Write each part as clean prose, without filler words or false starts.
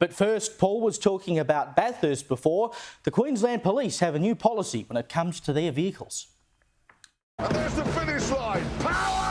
But first, Paul was talking about Bathurst before. The Queensland Police have a new policy when it comes to their vehicles. And there's the finish line. Power!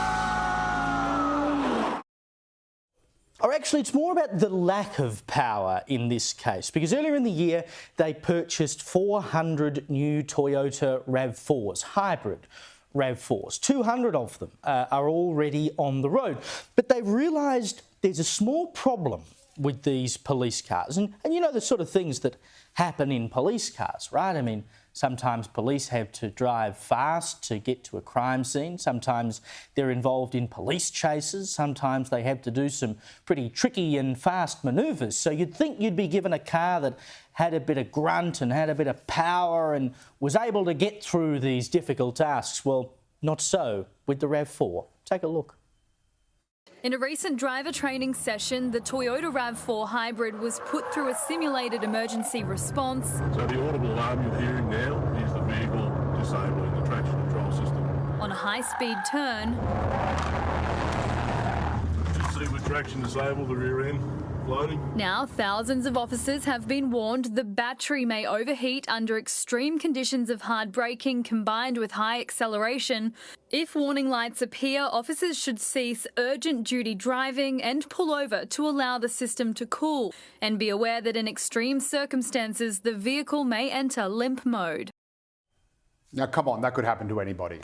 Or actually, it's more about the lack of power in this case, because earlier in the year, they purchased 400 new Toyota RAV4s, hybrid RAV4s. 200 of them are already on the road. But they've realised there's a small problem with these police cars. And you know the sort of things that happen in police cars, right? I mean, sometimes police have to drive fast to get to a crime scene. Sometimes they're involved in police chases. Sometimes they have to do some pretty tricky and fast manoeuvres. So you'd think you'd be given a car that had a bit of grunt and had a bit of power and was able to get through these difficult tasks. Well, not so with the RAV4. Take a look. In a recent driver training session, the Toyota RAV4 hybrid was put through a simulated emergency response. So the audible alarm you're hearing now is the vehicle disabling the traction control system. On a high-speed turn. You see with traction disabled, the rear end floating. Now, thousands of officers have been warned the battery may overheat under extreme conditions of hard braking combined with high acceleration. If warning lights appear, officers should cease urgent duty driving and pull over to allow the system to cool. And be aware that in extreme circumstances, the vehicle may enter limp mode. Now, come on, that could happen to anybody.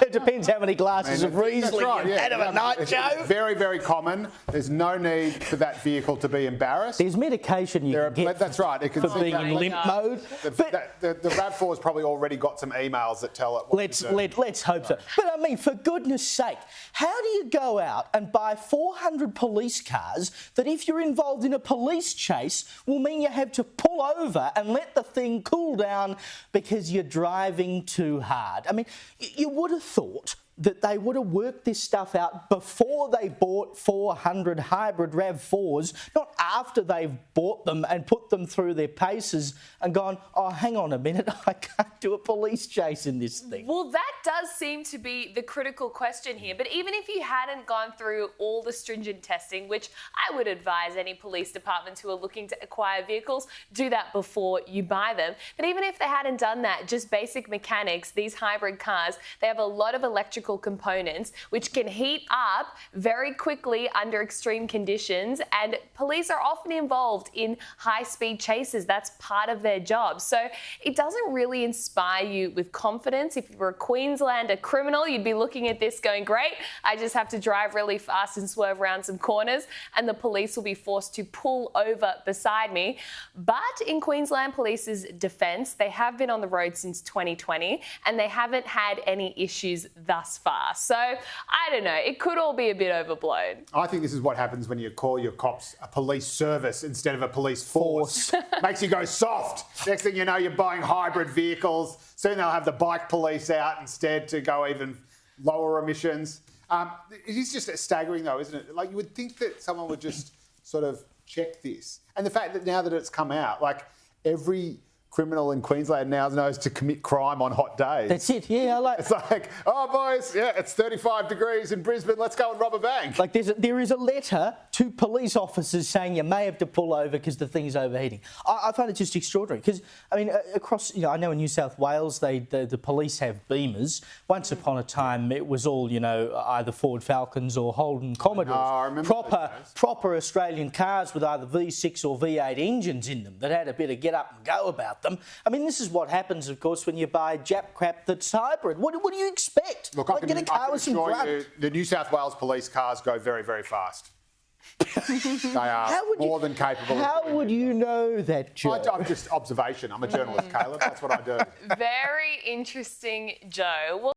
It depends how many glasses of Riesling you've had of a night, Joe. It's very, very common. There's no need for that vehicle to be embarrassed. There's medication you can get that's right. It can for being in limp mode. The RAV4 has probably already got some emails that tell it what Let's hope so. But I mean, for goodness sake, how do you go out and buy 400 police cars that if you're involved in a police chase will mean you have to pull over and let the thing cool down because you're driving too hard? I mean, you would have thought that they would have worked this stuff out before they bought 400 hybrid RAV4s, not after they've bought them and put them through their paces and gone, oh, hang on a minute, I can't do a police chase in this thing. Well, that does seem to be the critical question here. But even if you hadn't gone through all the stringent testing, which I would advise any police departments who are looking to acquire vehicles, do that before you buy them. But even if they hadn't done that, just basic mechanics, these hybrid cars, they have a lot of electrical components which can heat up very quickly under extreme conditions, and police are often involved in high-speed chases. That's part of their job. So it doesn't really inspire you with confidence. If you were a Queenslander criminal, you'd be looking at this going, great, I just have to drive really fast and swerve around some corners and the police will be forced to pull over beside me. But in Queensland Police's defence, they have been on the road since 2020 and they haven't had any issues thus far. So I don't know, it could all be a bit overblown. I think this is what happens when you call your cops a police service instead of a police force. Makes you go soft. Next thing you know, you're buying hybrid vehicles. Soon they'll have the bike police out instead to go even lower emissions. It is just staggering though, isn't it? Like, you would think that someone would just sort of check this. And the fact that now that it's come out, like, every criminal in Queensland now knows to commit crime on hot days. That's it, yeah. It's like, oh, boys, yeah, it's 35 degrees in Brisbane, let's go and rob a bank. Like, there is a letter to police officers saying you may have to pull over because the thing's overheating. I find it just extraordinary because, I mean, across, I know in New South Wales, the police have Beamers. Once upon a time, it was all, either Ford Falcons or Holden Commodores. I remember proper Australian cars with either V6 or V8 engines in them that had a bit of get up and go about them. I mean, this is what happens, of course, when you buy Jap crap that's hybrid. What do you expect? Look, get a car with some grunt. The New South Wales police cars go very, very fast. They are more than capable. How would you know that, Joe? I'm just observation. I'm a journalist, Caleb. That's what I do. Very interesting, Joe. Well,